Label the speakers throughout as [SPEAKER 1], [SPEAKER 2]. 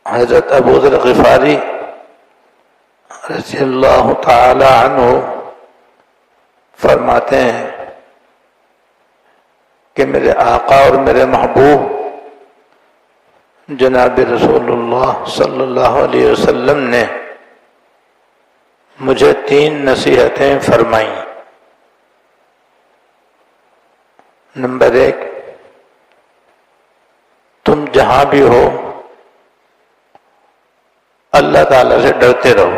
[SPEAKER 1] حضرت ابو ذر غفاری رضی اللہ تعالی عنہ فرماتے ہیں کہ میرے آقا اور میرے محبوب جناب رسول اللہ صلی اللہ علیہ وسلم نے مجھے 3 نصیحتیں فرمائیں۔ نمبر 1، تم جہاں بھی ہو اللہ تعالی سے ڈرتے رہو،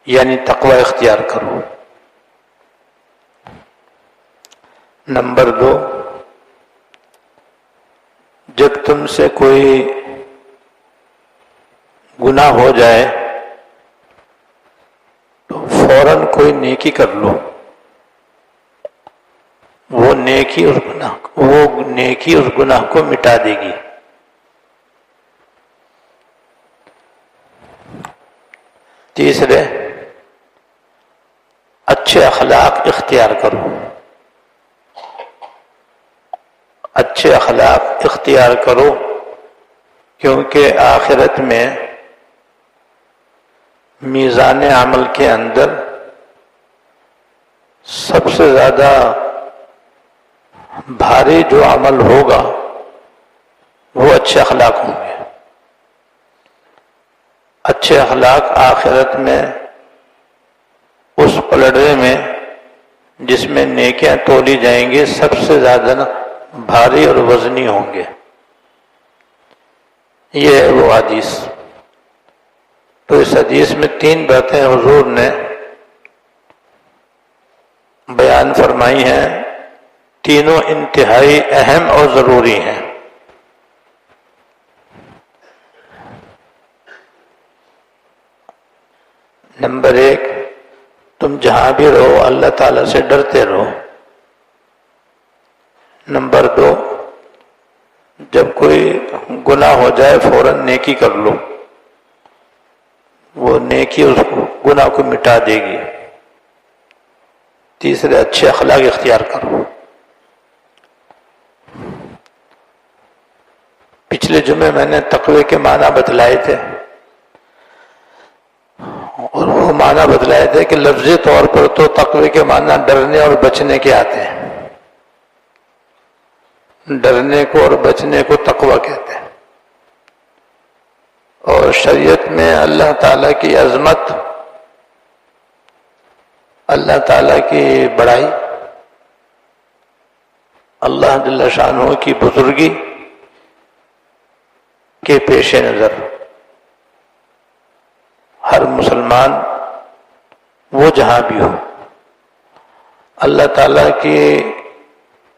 [SPEAKER 1] یعنی تقوی اختیار کرو۔ نمبر 2، جب تم سے کوئی گناہ ہو جائے تو فوراً کوئی نیکی کر لو، وہ نیکی اس گناہ کو مٹا دے گی۔ تیسرے، اچھے اخلاق اختیار کرو، اچھے اخلاق اختیار کرو، کیونکہ آخرت میں میزان عمل کے اندر سب سے زیادہ بھاری جو عمل ہوگا وہ اچھے اخلاق ہوں گے۔ اچھے اخلاق آخرت میں اس پلڑے میں جس میں نیکیاں تولی جائیں گی سب سے زیادہ بھاری اور وزنی ہوں گے۔ یہ ہے وہ حدیث۔ تو اس حدیث میں 3 باتیں حضور نے بیان فرمائی ہیں، تینوں انتہائی اہم اور ضروری ہیں۔ نمبر 1، تم جہاں بھی رہو اللہ تعالیٰ سے ڈرتے رہو۔ نمبر 2، جب کوئی گناہ ہو جائے فوراً نیکی کر لو، وہ نیکی اس گناہ کو مٹا دے گی۔ تیسرے، اچھے اخلاق اختیار کرو۔ پچھلے جمعے میں نے تقوی کے معنی بتلائے تھے، اور وہ معنی بتلائے تھے کہ لفظی طور پر تو تقوی کے معنی ڈرنے اور بچنے کے آتے ہیں، ڈرنے کو اور بچنے کو تقوی کہتے ہیں۔ اور شریعت میں اللہ تعالیٰ کی عظمت، اللہ تعالیٰ کی بڑائی، اللہ جل شانہ کی بزرگی کے پیش نظر ہر مسلمان وہ جہاں بھی ہو اللہ تعالیٰ کی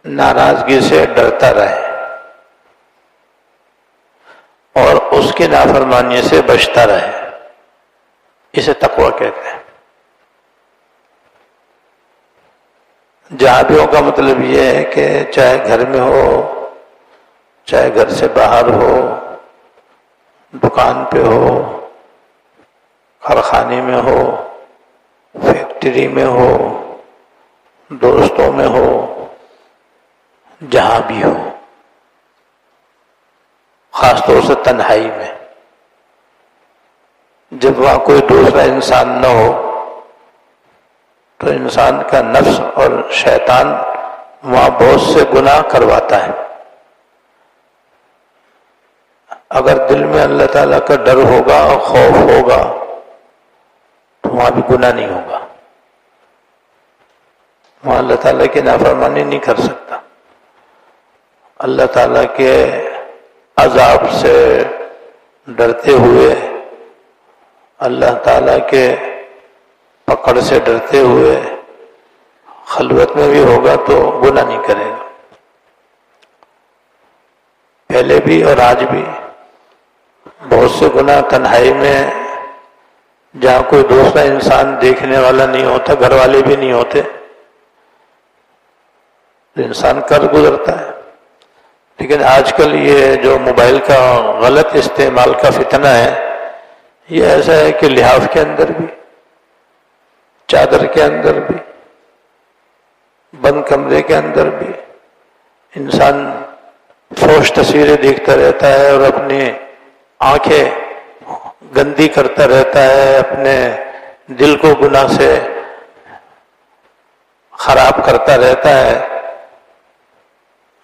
[SPEAKER 1] ناراضگی سے ڈرتا رہے اور اس کی نافرمانی سے بچتا رہے، اسے تقوی کہتے ہیں۔ جہاں کا مطلب یہ ہے کہ چاہے گھر میں ہو، چاہے گھر سے باہر ہو، دکان پہ ہو، کارخانے میں ہو، فیکٹری میں ہو، دوستوں میں ہو، جہاں بھی ہو، خاص طور سے تنہائی میں، جب وہاں کوئی دوسرا انسان نہ ہو تو انسان کا نفس اور شیطان وہاں بہت سے گناہ کرواتا ہے۔ اگر دل میں اللہ تعالیٰ کا ڈر ہوگا اور خوف ہوگا تو وہاں بھی گناہ نہیں ہوگا، وہاں اللہ تعالیٰ کی نافرمانی نہیں کر سکتا۔ اللہ تعالیٰ کے عذاب سے ڈرتے ہوئے، اللہ تعالیٰ کے پکڑ سے ڈرتے ہوئے خلوت میں بھی ہوگا تو گناہ نہیں کرے گا۔ پہلے بھی اور آج بھی بہت سے گناہ تنہائی میں، جہاں کوئی دوسرا انسان دیکھنے والا نہیں ہوتا، گھر والے بھی نہیں ہوتے، انسان کر گزرتا ہے۔ لیکن آج کل یہ جو موبائل کا غلط استعمال کا فتنہ ہے، یہ ایسا ہے کہ لحاف کے اندر بھی، چادر کے اندر بھی، بند کمرے کے اندر بھی انسان فحش تصویریں دیکھتا رہتا ہے اور اپنی آنکھیں گندی کرتا رہتا ہے، اپنے دل کو گناہ سے خراب کرتا رہتا ہے،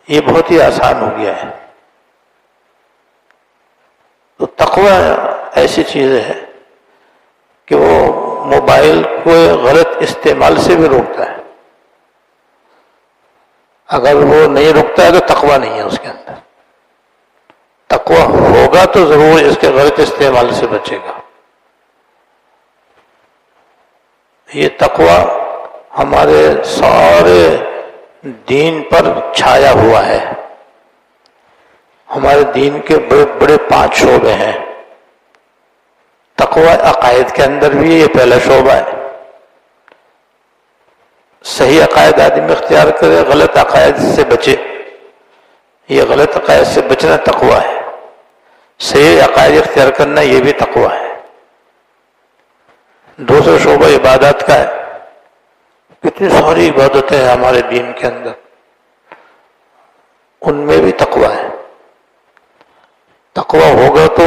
[SPEAKER 1] یہ بہت ہی آسان ہو گیا ہے۔ تو تقوی ایسی چیز ہے کہ وہ موبائل کو غلط استعمال سے بھی روکتا ہے۔ اگر وہ نہیں رکتا ہے تو تقوی نہیں ہے اس کے اندر۔ تقوی ہوگا تو ضرور اس کے غلط استعمال سے بچے گا۔ یہ تقوی ہمارے سارے دین پر چھایا ہوا ہے۔ ہمارے دین کے بڑے بڑے 5 شعبے ہیں۔ تقوی عقائد کے اندر بھی یہ پہلا شعبہ ہے۔ صحیح عقائد آدمی اختیار کرے، غلط عقائد سے بچے، یہ غلط عقائد سے بچنا تقوی ہے۔ صحیح عقائد اختیار کرنا یہ بھی تقوی ہے۔ دوسرا شعبہ عبادات کا ہے۔ کتنی ساری عبادتیں ہیں ہمارے دین کے اندر، ان میں بھی تقوی ہے۔ تقوی ہوگا تو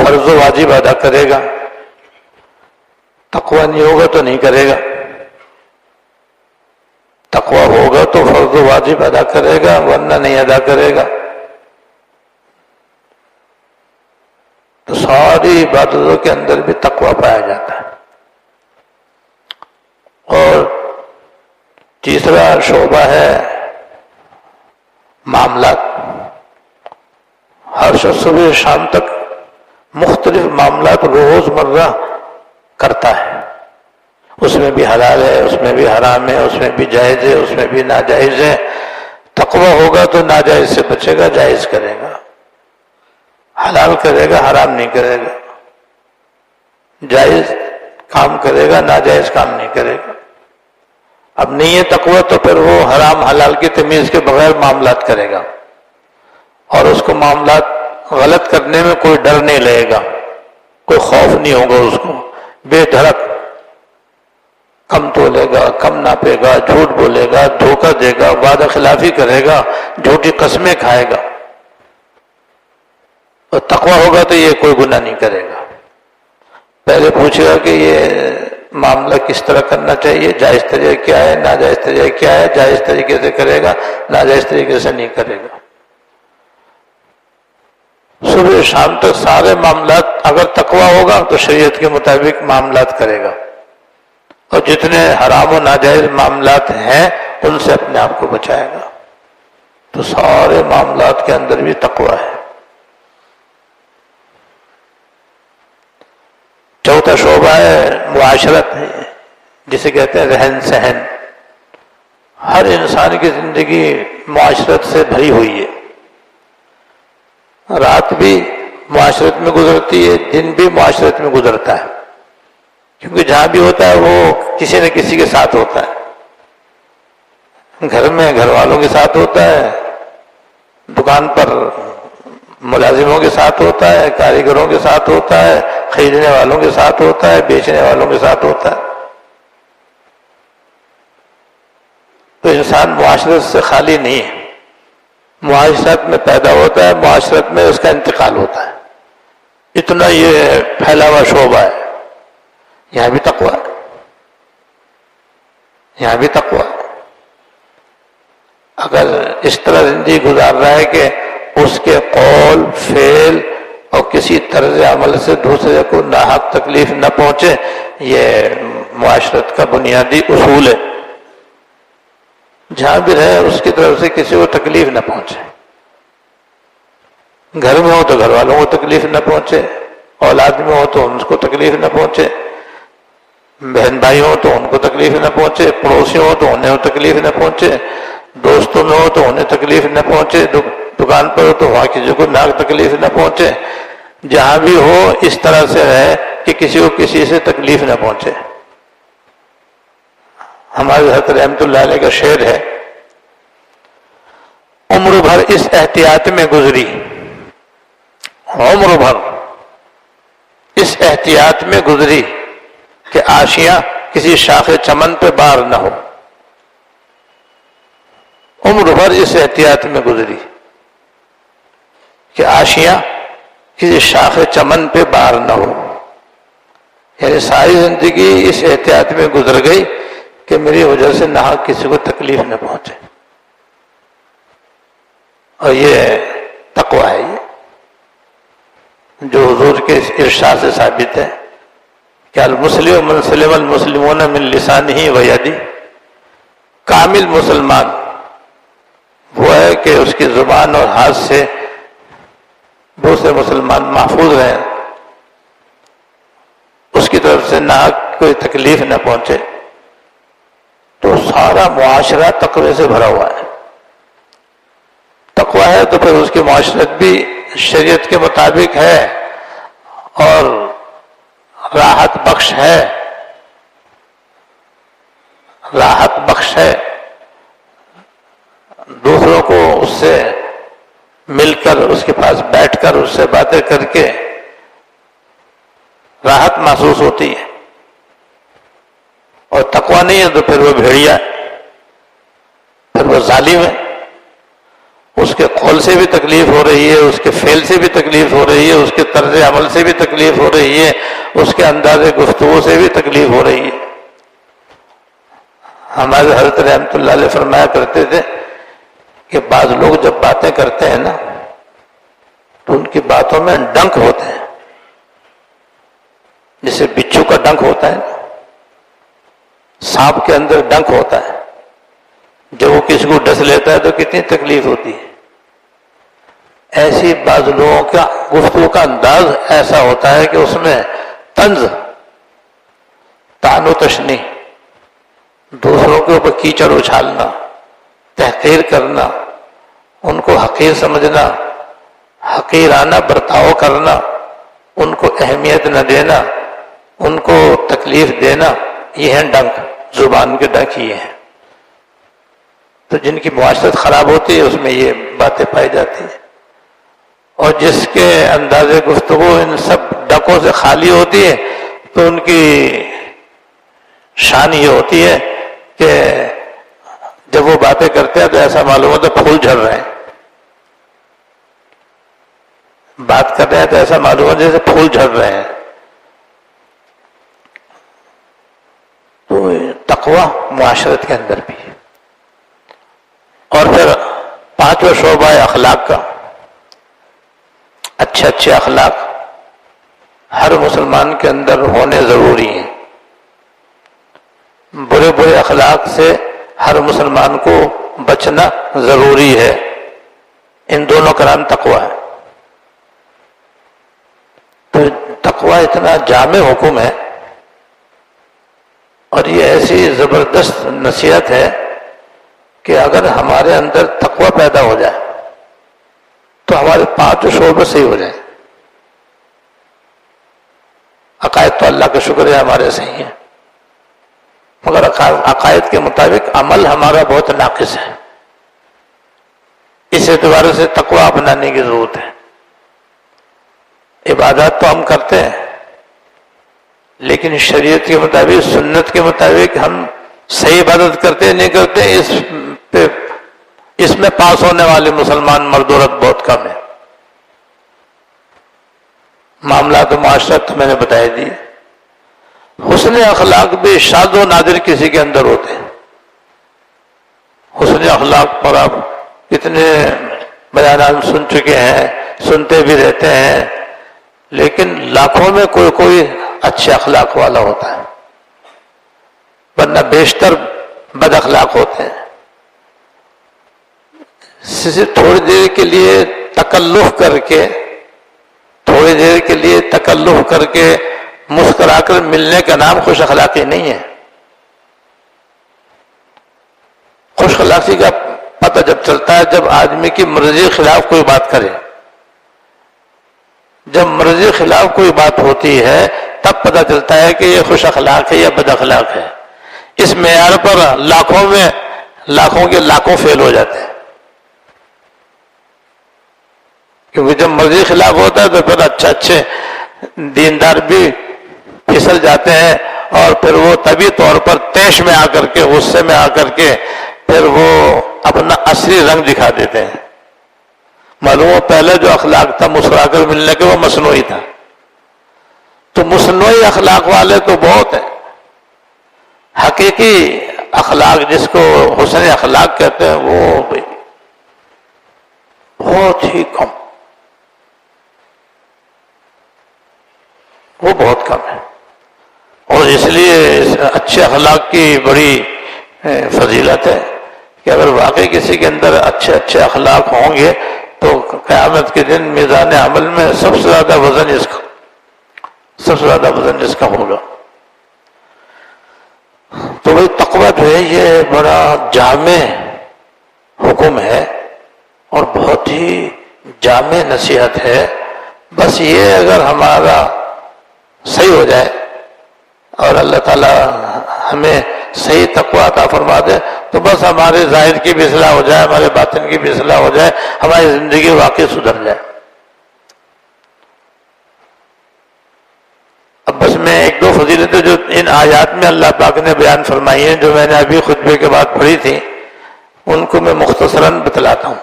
[SPEAKER 1] فرض و واجب ادا کرے گا، تقوی نہیں ہوگا تو نہیں کرے گا۔ تقوی ہوگا تو فرض و واجب ادا کرے گا، ورنہ نہیں ادا کرے گا۔ تو ساری عبادتوں کے اندر بھی تقوی پایا جاتا ہے۔ اور تیسرا شعبہ ہے معاملات۔ ہر شخص صبح شام تک مختلف معاملات روز مرہ کرتا ہے، اس میں بھی حلال ہے، اس میں بھی حرام ہے، اس میں بھی جائز ہے، اس میں بھی ناجائز ہے۔ تقوی ہوگا تو ناجائز سے بچے گا، جائز کرے گا، حلال کرے گا، حرام نہیں کرے گا، جائز کام کرے گا، ناجائز کام نہیں کرے گا۔ اب نہیں ہے تقوی تو پھر وہ حرام حلال کی تمیز کے بغیر معاملات کرے گا، اور اس کو معاملات غلط کرنے میں کوئی ڈر نہیں لگے گا، کوئی خوف نہیں ہوگا اس کو، بے دھڑک کم تولے گا، کم ناپے گا، جھوٹ بولے گا، دھوکہ دے گا، وعدہ خلافی کرے گا، جھوٹی قسمیں کھائے گا۔ اور تقوی ہوگا تو یہ کوئی گناہ نہیں کرے گا۔ پہلے پوچھے گا کہ یہ معاملہ کس طرح کرنا چاہیے، جائز طریقہ کیا ہے، ناجائز طریقہ کیا ہے، جائز طریقے سے کرے گا، ناجائز طریقے سے نہیں کرے گا۔ صبح شام تک سارے معاملات اگر تقوی ہوگا تو شریعت کے مطابق معاملات کرے گا، اور جتنے حرام و ناجائز معاملات ہیں ان سے اپنے آپ کو بچائے گا۔ تو سارے معاملات کے اندر بھی تقوی ہے۔ چوتھا شعبہ ہے معاشرت، جسے کہتے ہیں رہن سہن۔ ہر انسان کی زندگی معاشرت سے بھری ہوئی ہے، رات بھی معاشرت میں گزرتی ہے، دن بھی معاشرت میں گزرتا ہے، کیونکہ جہاں بھی ہوتا ہے وہ کسی نہ کسی کے ساتھ ہوتا ہے۔ گھر میں گھر والوں کے ساتھ ہوتا ہے، دکان پر ملازموں کے ساتھ ہوتا ہے، کاریگروں کے ساتھ ہوتا ہے، خریدنے والوں کے ساتھ ہوتا ہے، بیچنے والوں کے ساتھ ہوتا ہے۔ تو انسان معاشرت سے خالی نہیں ہے، معاشرت میں پیدا ہوتا ہے، معاشرت میں اس کا انتقال ہوتا ہے۔ اتنا یہ پھیلا ہوا شعبہ ہے۔ یہاں بھی تقوی ہے، یہاں بھی تقوی ہے۔ اگر اس طرح زندگی گزار رہا ہے کہ اس کے قول، فعل اور کسی طرز عمل سے دوسرے کو ناحق تکلیف نہ پہنچے، یہ معاشرت کا بنیادی اصول ہے۔ جہاں بھی رہے اس کی طرف سے کسی کو تکلیف نہ پہنچے، گھر میں ہو تو گھر والوں کو تکلیف نہ پہنچے، اولاد میں ہو تو ان کو تکلیف نہ پہنچے، بہن بھائی ہو تو ان کو تکلیف نہ پہنچے، پڑوسی ہو تو انہیں تکلیف نہ پہنچے، دوستوں میں ہو تو انہیں تکلیف نہ پہنچے، دکان پر ہو تو وہاں کسی کو نہ تکلیف نہ پہنچے۔ جہاں بھی ہو اس طرح سے رہے کہ کسی کو کسی سے تکلیف نہ پہنچے۔ ہمارے حضرت رحمت اللہ علیہ کا شعر ہے، عمر بھر اس احتیاط میں گزری، عمر بھر اس احتیاط میں گزری کہ آشیاں کسی شاخ چمن پہ بار نہ ہو۔ عمر بھر اس احتیاط میں گزری، کہ آشیاں کسی شاخ چمن پہ باہر نہ ہو. یعنی ساری زندگی اس احتیاط میں گزر گئی کہ میری وجہ سے نہ کسی کو تکلیف نہ پہنچے. اور یہ تقویٰ ہے، یہ جو حضور کے ارشاد سے ثابت ہے کہ المسلم من سلم المسلمون من لسانہ و یدہ. کامل مسلمان وہ ہے کہ اس کی زبان اور ہاتھ سے دوسرے مسلمان محفوظ رہیں، اس کی طرف سے نہ کوئی تکلیف نہ پہنچے. تو سارا معاشرہ تقوی سے بھرا ہوا ہے. تقوی ہے تو پھر اس کی معاشرت بھی شریعت کے مطابق ہے اور راحت بخش ہے. راحت بخش ہے. دوسروں کو اس سے مل کر، اس کے پاس بیٹھ کر، اس سے باتیں کر کے راحت محسوس ہوتی ہے. اور تقویٰ نہیں ہے تو پھر وہ بھیڑیا ہے، پھر وہ ظالم ہے. اس کے قول سے بھی تکلیف ہو رہی ہے، اس کے فعل سے بھی تکلیف ہو رہی ہے، اس کے طرز عمل سے بھی تکلیف ہو رہی ہے، اس کے انداز گفتگو سے بھی تکلیف ہو رہی ہے. ہمارے حضرت رحمۃ اللہ علیہ فرمایا کرتے تھے کہ بعض لوگ جب باتیں کرتے ہیں نا تو ان کی باتوں میں ڈنک ہوتے ہیں، جیسے بچھو کا ڈنک ہوتا ہے نا، سانپ کے اندر ڈنک ہوتا ہے. جب وہ کسی کو ڈس لیتا ہے تو کتنی تکلیف ہوتی ہے. ایسی بعض لوگوں کا گفتگو کا انداز ایسا ہوتا ہے کہ اس میں طنز، طعن و تشنیع، دوسروں کے اوپر کیچڑ اچھالنا، تحقیر کرنا، ان کو حقیر سمجھنا، حقیرانہ برتاؤ کرنا، ان کو اہمیت نہ دینا، ان کو تکلیف دینا، یہ ہیں ڈنک. زبان کے ڈنک یہ ہیں. تو جن کی معاشرت خراب ہوتی ہے اس میں یہ باتیں پائی جاتی ہیں. اور جس کے انداز گفتگو ان سب ڈکوں سے خالی ہوتی ہے تو ان کی شان یہ ہوتی ہے کہ جب وہ باتیں کرتے ہیں تو ایسا معلوم ہوتا ہے پھول جھڑ رہے ہیں. بات کر رہے ہیں تو ایسا معلوم ہوتا ہے جیسے پھول جھڑ رہے ہیں. تو تقویٰ معاشرت کے اندر بھی ہے. اور پھر پانچواں شعبہ ہے اخلاق کا. اچھے اچھے اخلاق ہر مسلمان کے اندر ہونے ضروری ہیں. برے برے اخلاق سے ہر مسلمان کو بچنا ضروری ہے. ان دونوں کا نام تقویٰ ہے. تو تقویٰ اتنا جامع حکم ہے اور یہ ایسی زبردست نصیحت ہے کہ اگر ہمارے اندر تقویٰ پیدا ہو جائے تو ہمارے پانچ شعبے صحیح ہو جائیں. عقائد تو اللہ کا شکر ہے ہمارے صحیح ہیں، مگر عقائد کے مطابق عمل ہمارا بہت ناقص ہے. اس اعتبار سے تقویٰ اپنانے کی ضرورت ہے. عبادات تو ہم کرتے ہیں لیکن شریعت کے مطابق، سنت کے مطابق ہم صحیح عبادت کرتے نہیں کرتے، اس میں پاس ہونے والے مسلمان مرد و عورت بہت کم ہیں. معاملات و معاشرت میں نے بتائی دی. حسن اخلاق بھی شاذ و نادر کسی کے اندر ہوتے ہیں. حسن اخلاق پر آپ کتنے بیانات سن چکے ہیں، سنتے بھی رہتے ہیں، لیکن لاکھوں میں کوئی اچھے اخلاق والا ہوتا ہے، ورنہ بیشتر بد اخلاق ہوتے ہیں. تھوڑی دیر کے لیے تکلف کر کے، تھوڑی دیر کے لیے تکلف کر کے مسکرا کر ملنے کا نام خوش اخلاقی نہیں ہے. خوش اخلاقی کا پتہ جب چلتا ہے جب آدمی کی مرضی کے خلاف کوئی بات کرے. جب مرضی کے خلاف کوئی بات ہوتی ہے تب پتہ چلتا ہے کہ یہ خوش اخلاق ہے یا بد اخلاق ہے. اس معیار پر لاکھوں کے لاکھوں فیل ہو جاتے ہیں. کیونکہ جب مرضی خلاف ہوتا ہے تو پھر اچھے دیندار بھی پھسل جاتے ہیں اور پھر وہ طبی طور پر طیش میں آ کر کے، غصے میں آ کر کے پھر وہ اپنا اصلی رنگ دکھا دیتے ہیں. معلوم ہو پہلے جو اخلاق تھا مسکرا کر ملنے کے وہ مصنوعی تھا، تو مصنوعی اخلاق والے تو بہت ہیں، حقیقی اخلاق جس کو حسن اخلاق کہتے ہیں وہ بہت ہی کم، وہ بہت کم ہے۔ اور اس لیے اچھے اخلاق کی بڑی فضیلت ہے کہ اگر واقعی کسی کے اندر اچھے اچھے اخلاق ہوں گے تو قیامت کے دن میزان عمل میں سب سے زیادہ وزن اس کا ہوگا۔ تو بھائی تقویٰ جو ہے یہ بڑا جامع حکم ہے اور بہت ہی جامع نصیحت ہے۔ بس یہ اگر ہمارا صحیح ہو جائے اور اللہ تعالیٰ ہمیں صحیح تقویٰ عطا فرما دے تو بس ہمارے ظاہر کی بھی اصلاح ہو جائے، ہمارے باطن کی بھی اصلاح ہو جائے، ہماری زندگی واقعی سدھر جائے۔ اب بس میں ایک دو فضیلتیں جو ان آیات میں اللہ پاک نے بیان فرمائی ہیں، جو میں نے ابھی خطبے کے بعد پڑھی تھی، ان کو میں مختصراً بتلاتا ہوں۔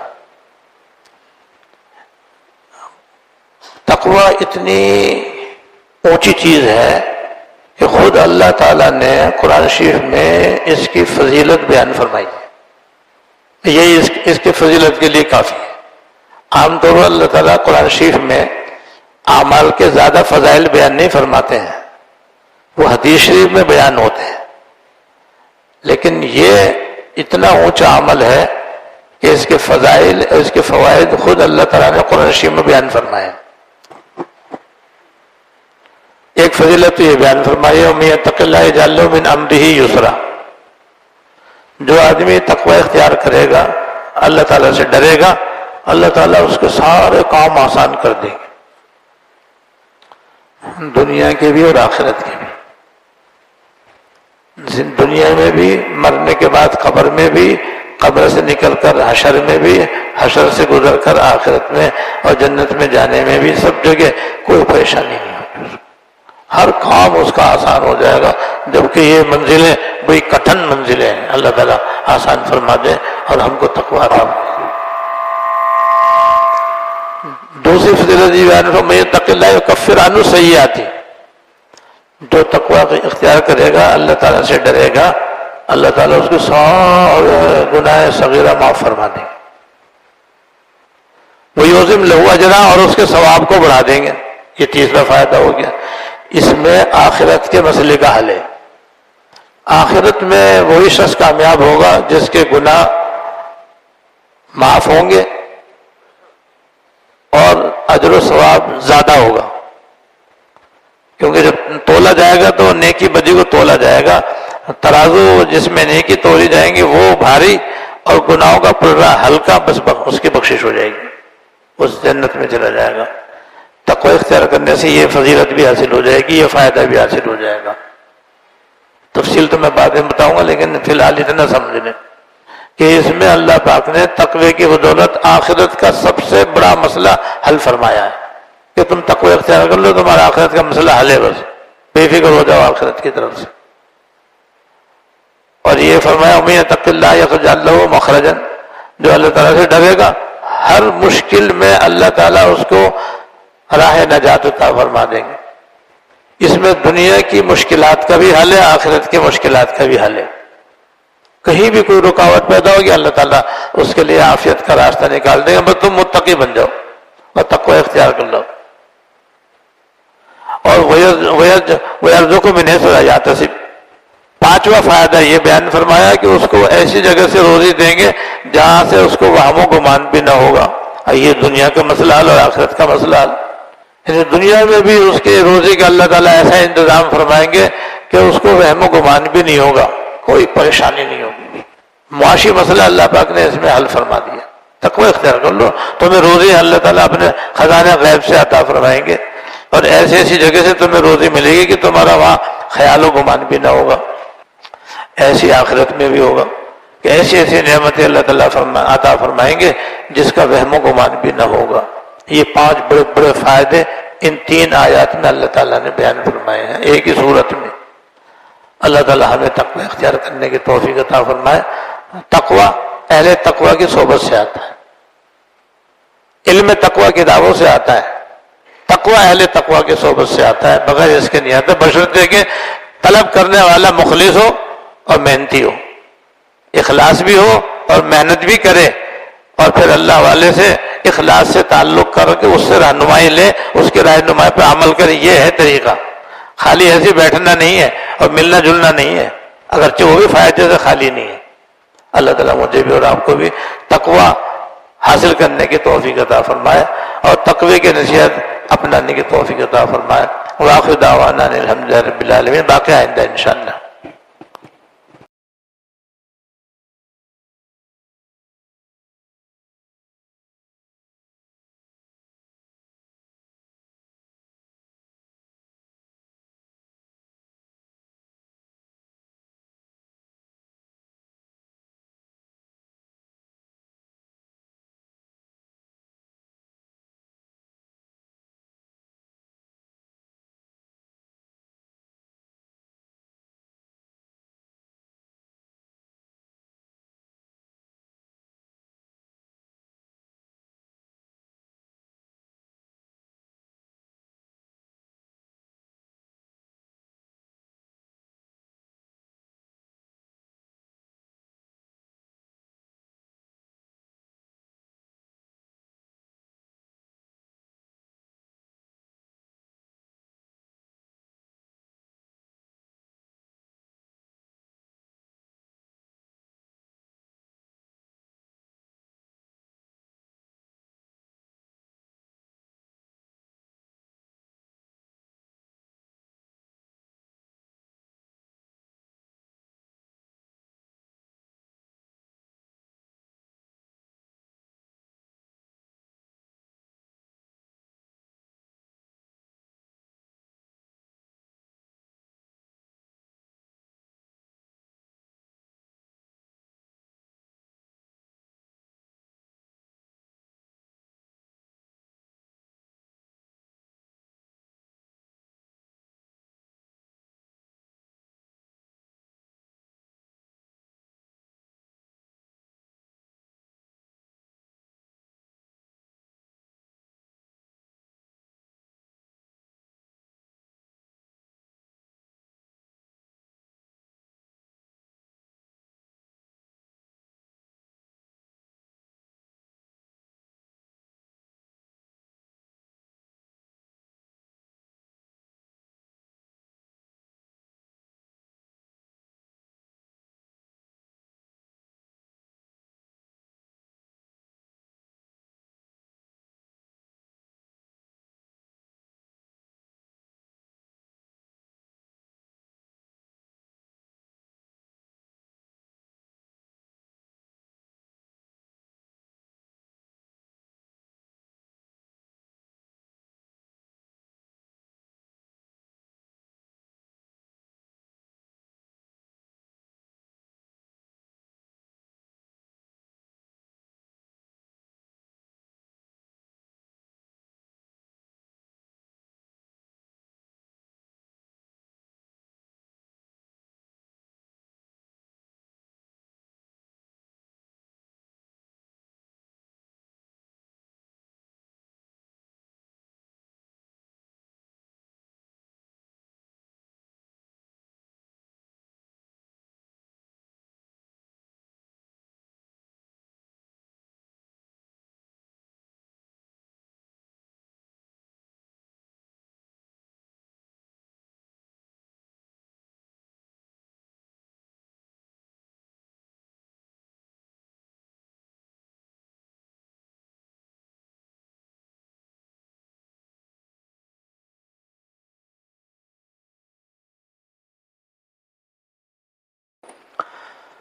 [SPEAKER 1] تقویٰ اتنی اونچی چیز ہے کہ خود اللہ تعالیٰ نے قرآن شریف میں اس کی فضیلت بیان فرمائی ہے، یہی اس کی فضیلت کے لیے کافی ہے۔ عام طور پر اللہ تعالیٰ قرآن شریف میں اعمال کے زیادہ فضائل بیان نہیں فرماتے ہیں، وہ حدیث شریف میں بیان ہوتے ہیں، لیکن یہ اتنا اونچا عمل ہے کہ اس کے فضائل اور اس کے فوائد خود اللہ تعالیٰ نے قرآن شریف میں بیان فرمائے۔ ایک فضیلت تو یہ بیان فرمائی ہے وَمَن يَتَّقِ اللَّهَ يَجْعَل لَّهُ مِنْ أَمْرِهِ يُسْرًا، جو آدمی تقوی اختیار کرے گا، اللہ تعالیٰ سے ڈرے گا، اللہ تعالیٰ اس کے سارے کام آسان کر دیں گے، دنیا کے بھی اور آخرت کے بھی، دنیا میں بھی، مرنے کے بعد قبر میں بھی، قبر سے نکل کر حشر میں بھی، حشر سے گزر کر آخرت میں اور جنت میں جانے میں بھی، سب جگہ کوئی پریشانی نہیں ہوگی، ہر کام اس کا آسان ہو جائے گا۔ جبکہ یہ منزلیں بڑی کٹھن منزلیں ہیں، اللہ تعالیٰ آسان فرما دے اور ہم کو تقویٰ عطا فرمائے۔ دوسری فضیلت یہ بیان ہے مَن یتق اللہ یکفر عنہ سیئاتہ، جو تقویٰ اختیار کرے گا، اللہ تعالیٰ سے ڈرے گا، اللہ تعالیٰ اس کے سارے گناہ صغیرہ معاف فرما دیں گے، وَیُعْظِمْ لَهُ أَجْرًا، اور اس کے ثواب کو بڑھا دیں گے۔ یہ تیسرا فائدہ ہو گیا۔ اس میں آخرت کے مسئلے کا حل ہے۔ آخرت میں وہی شخص کامیاب ہوگا جس کے گناہ معاف ہوں گے اور اجر و ثواب زیادہ ہوگا، کیونکہ جب تولا جائے گا تو نیکی بدی کو تولا جائے گا، ترازو جس میں نیکی تولی جائیں گی وہ بھاری اور گناہوں کا پلڑا ہلکا، بس اس کی بخشش ہو جائے گی، اس جنت میں چلا جائے گا۔ تقوی اختیار کرنے سے یہ فضیلت بھی حاصل ہو جائے گی، یہ فائدہ بھی حاصل ہو جائے گا۔ تفصیل تو میں بعد میں بتاؤں گا، لیکن فی الحال اتنا سمجھ لیں کہ اس میں اللہ پاک نے تقوی کی بدولت آخرت کا سب سے بڑا مسئلہ حل فرمایا ہے کہ تم تقوی اختیار کر لو، تمہارا آخرت کا مسئلہ حل ہے، بس بے فکر ہو جاؤ آخرت کی طرف سے۔ اور یہ فرمایا وَمَن یتق اللہ یجعل لہ مخرجا، جو اللہ تعالیٰ سے ڈرے گا ہر مشکل میں اللہ تعالیٰ اس کو راہ نجات عطا فرما دیں گے۔ اس میں دنیا کی مشکلات کا بھی حل ہے، آخرت کی مشکلات کا بھی حل ہے۔ کہیں بھی کوئی رکاوٹ پیدا ہوگی اللہ تعالیٰ اس کے لیے عافیت کا راستہ نکال دے گا، بس تم متقی بن جاؤ اور تقوی اختیار کر لو۔ اور وَيَرْزُقْهُ مِنْ حَيْثُ لَا يَحْتَسِبُ، پانچواں فائدہ یہ بیان فرمایا کہ اس کو ایسی جگہ سے روزی دیں گے جہاں سے اس کو وہم و گمان بھی نہ ہوگا۔ یہ دنیا کا مسئلہ حل اور آخرت کا مسئلہ حل، یعنی دنیا میں بھی اس کے روزی کا اللہ تعالیٰ ایسا انتظام فرمائیں گے کہ اس کو وہم و گمان بھی نہیں ہوگا، کوئی پریشانی نہیں ہوگی۔ معاشی مسئلہ اللہ پاک نے اس میں حل فرما دیا، تقوی اختیار کر لو، تمہیں روزی اللہ تعالیٰ اپنے خزانہ غیب سے عطا فرمائیں گے، اور ایسی ایسی جگہ سے تمہیں روزی ملے گی کہ تمہارا وہاں خیال و گمان بھی نہ ہوگا۔ ایسی آخرت میں بھی ہوگا کہ ایسی ایسی نعمتیں اللہ تعالیٰ عطا فرمائیں گے جس کا وہم و گمان بھی نہ ہوگا۔ یہ پانچ بڑے بڑے فائدے ان تین آیات میں اللہ تعالیٰ نے بیان فرمائے ہیں ایک ہی صورت میں۔ اللہ تعالیٰ ہمیں تقوی اختیار کرنے کی توفیق عطا فرمائے۔ تقوی اہل تقوی کی صحبت سے آتا ہے۔ علم تقوی کتابوں سے آتا ہے، تقوی اہل تقوی کے صحبت سے آتا ہے، بغیر اس کے نہیں آتا، بشرطے کہ طلب کرنے والا مخلص ہو اور محنتی ہو، اخلاص بھی ہو اور محنت بھی کرے، اور پھر اللہ والے سے اخلاص سے تعلق کر کے اس سے رہنمائی لے، اس کے رہنمائی پہ عمل کرے۔ یہ ہے طریقہ، خالی ایسے بیٹھنا نہیں ہے اور ملنا جلنا نہیں ہے، اگرچہ وہ بھی فائدے سے خالی نہیں ہے۔ اللہ تعالیٰ مجھے بھی اور آپ کو بھی تقوی حاصل کرنے کی توفیق عطا فرمائے اور تقوی کی نصیحت اپنانے کی توفیق عطا فرمائے۔ وآخر دعوانا الحمدللہ رب العالمین۔ باقی آئندہ انشاءاللہ۔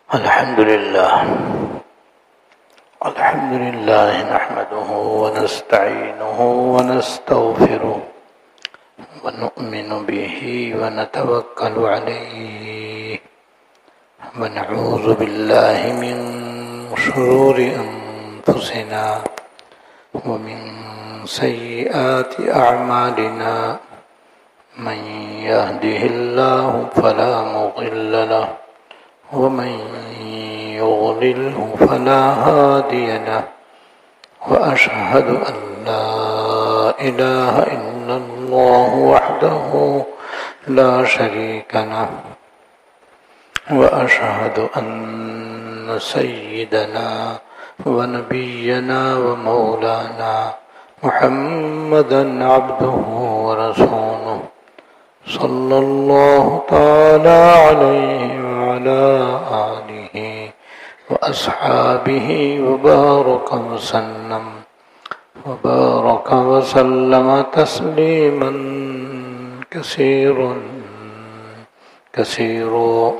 [SPEAKER 1] الحمد لله نحمده ونستعينه ونستغفره ونؤمن به ونتوكل عليه ونعوذ بالله من شرور أنفسنا ومن سيئات أعمالنا من يهده الله فلا مضل له ومن يضلله فلا هادي له وأشهد أن لا إله إلا الله وحده لا شريك له وأشهد أن سيدنا ونبينا ومولانا محمدا عبده ورسوله صلى الله تعالى عليه وعلى آله وأصحابه وبارك وسلم تسليما كثيرا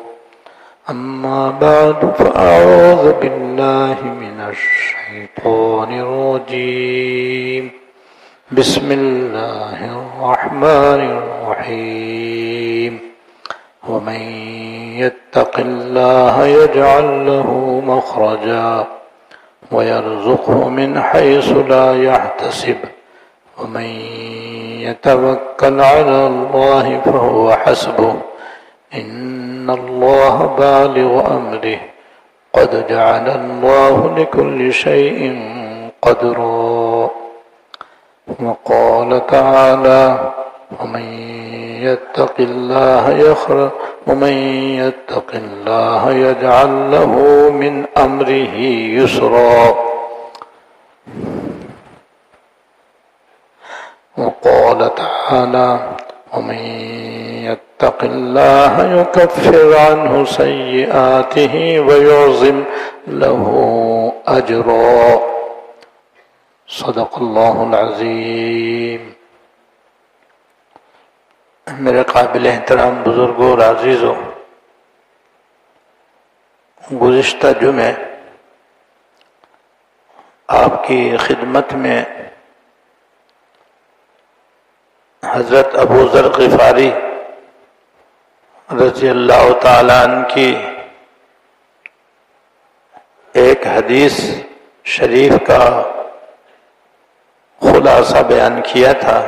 [SPEAKER 1] أما بعد فأعوذ بالله من الشيطان الرجيم بسم الله الرحمن الرحيم ومن يتق الله يجعل له مخرجا ويرزقه من حيث لا يحتسب ومن يتوكل على الله فهو حسبه إن الله بالغ أمره قد جعل الله لكل شيء قدرا وقال تعالى ومن يتق الله يجعل له من أمره يسرا وقال تعالى ومن يتق الله يكفر عنه سيئاته ويعظم له أجرا صدق اللہ العظیم۔ میرے قابل احترام بزرگوں اور عزیزوں، گزشتہ جمعے آپ کی خدمت میں حضرت ابو ذر غفاری رضی اللہ تعالیٰ عنہ کی ایک حدیث شریف کا خلاصہ بیان کیا تھا،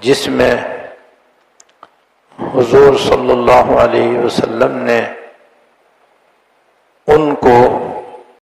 [SPEAKER 1] جس میں حضور صلی اللہ علیہ وسلم نے ان کو